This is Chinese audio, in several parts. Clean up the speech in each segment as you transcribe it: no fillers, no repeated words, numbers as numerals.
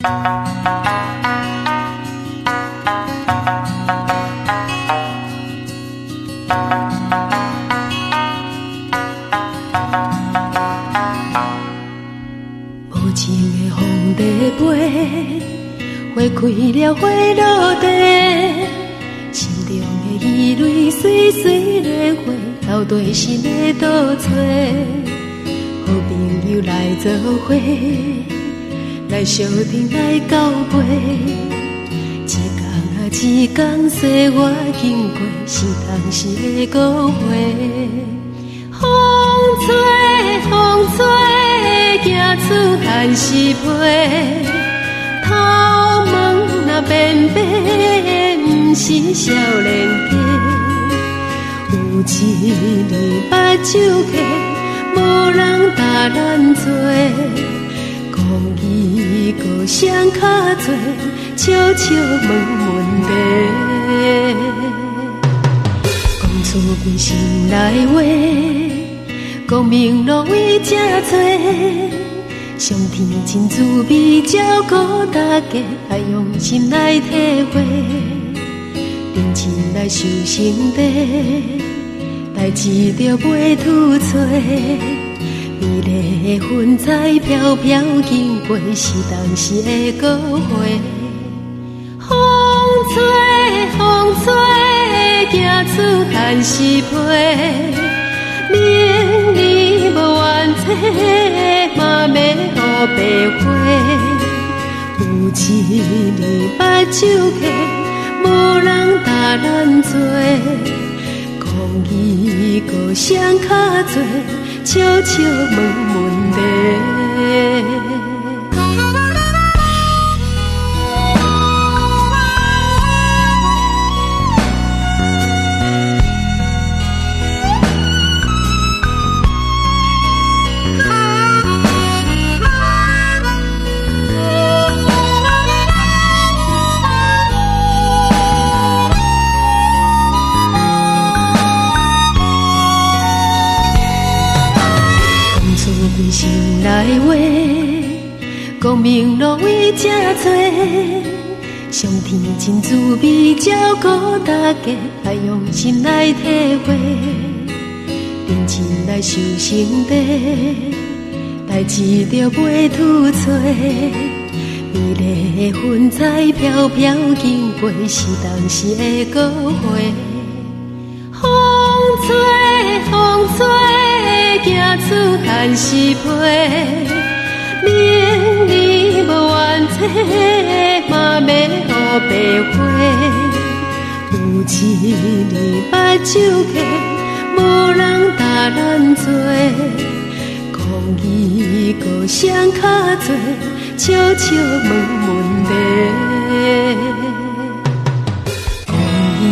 无情的风在飞，花开了花落地，心中的依恋水水莲花，到底是要倒找？好朋友来做伙，来相挺来交陪，一天啊一天岁月经过，是当时的误会。风吹风吹，行出寒湿被，头毛若变白，不是少年家。有一年目睭起，无人搭咱做，讲伊搁谁较多，悄悄问问题。讲出关心内话，讲明路为正找，上天真滋味照顾大家，爱用心来体会，认真来修成地，代志着袂突错。美丽的云彩飘飘经过，是当时的误会。风吹风吹，行出寒湿被，明年无缘册，嘛要予白花。有一年目睭起，无人搭咱做，讲伊搁谁较多，悄悄问问题。关心内话，讲明路为正找，上天真滋味照顾大家，爱用心来体会，认真来修成地，代志着袂突错。美丽的云彩飘飘经过，是当时的误会。风吹风吹，行出寒湿被，明年无缘册，嘛要予白花。有一年目睭起，无人搭咱做，讲伊搁谁较多，悄悄问问题。讲伊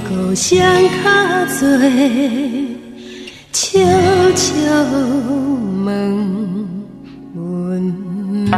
搁谁较多，悄悄问问题。